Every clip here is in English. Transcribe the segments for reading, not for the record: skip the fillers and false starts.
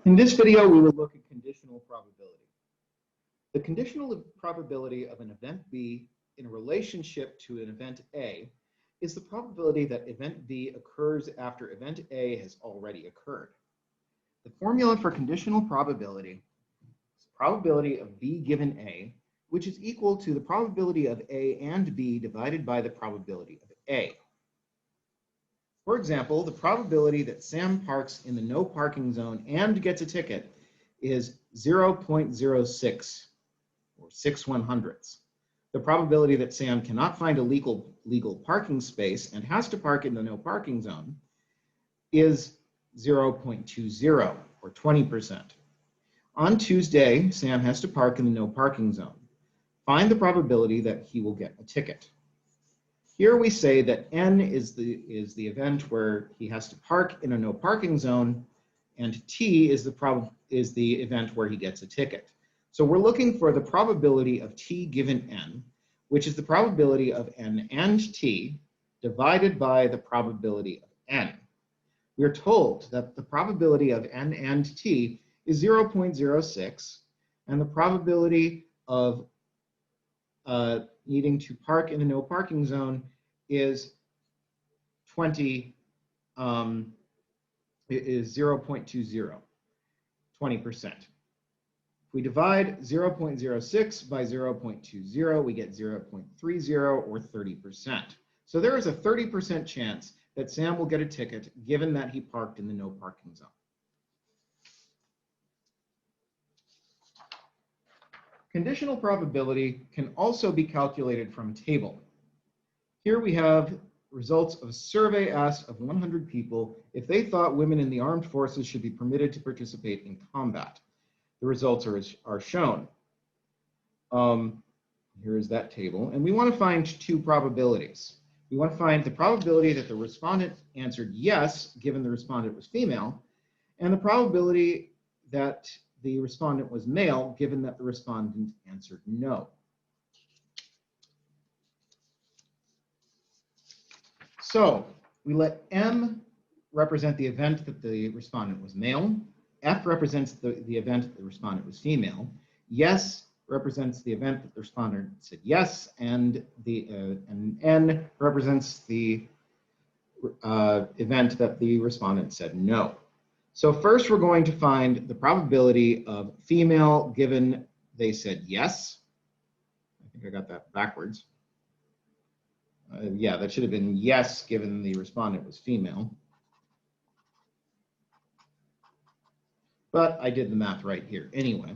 In this video, we will look at conditional probability. The conditional probability of an event B in relationship to an event A is the probability that event B occurs after event A has already occurred. The formula for conditional probability is probability of B given A, which is equal to the probability of A and B divided by the probability of A. For example, the probability that Sam parks in the no parking zone and gets a ticket is 0.06 or 6/100ths. The probability that Sam cannot find a legal parking space and has to park in the no parking zone is 0.20 or 20%. On Tuesday, Sam has to park in the no parking zone. Find the probability that he will get a ticket. Here we say that N is the event where he has to park in a no parking zone, and T is the event where he gets a ticket. So we're looking for the probability of T given N, which is the probability of N and T divided by the probability of N. We're told that the probability of N and T is 0.06, and the probability of needing to park in a no parking zone is 0.20, 20%. If we divide 0.06 by 0.20, we get 0.30 or 30%. So there is a 30% chance that Sam will get a ticket given that he parked in the no parking zone. Conditional probability can also be calculated from a table. Here we have results of a survey asked of 100 people if they thought women in the armed forces should be permitted to participate in combat. The results are shown. Here is that table, and we want to find two probabilities. We want to find the probability that the respondent answered yes, given the respondent was female, and the probability that the respondent was male, given that the respondent answered no. So we let M represent the event that the respondent was male, F represents the event that the respondent was female, yes represents the event that the respondent said yes, and N represents the event that the respondent said no. So first we're going to find the probability of female given they said yes. I think I got that backwards. Yeah, that should have been yes given the respondent was female. But I did the math right here anyway.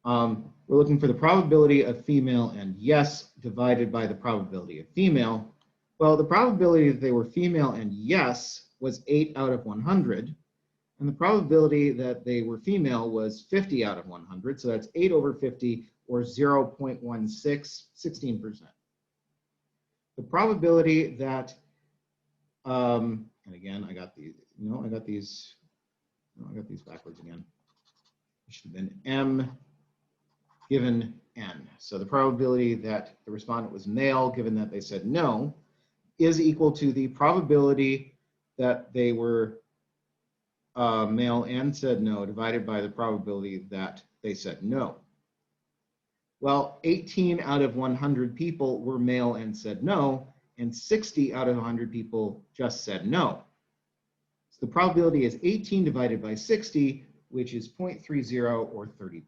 We're looking for the probability of female and yes divided by the probability of female. Well, the probability that they were female and yes was 8 out of 100. And the probability that they were female was 50 out of 100. So that's 8 over 50 or 0.16, 16%. The probability that, and again, I got these backwards again. It should have been M given N. So the probability that the respondent was male, given that they said no, is equal to the probability that they were male and said no, divided by the probability that they said no. Well, 18 out of 100 people were male and said no, and 60 out of 100 people just said no. So the probability is 18 divided by 60, which is 0.30 or 30%.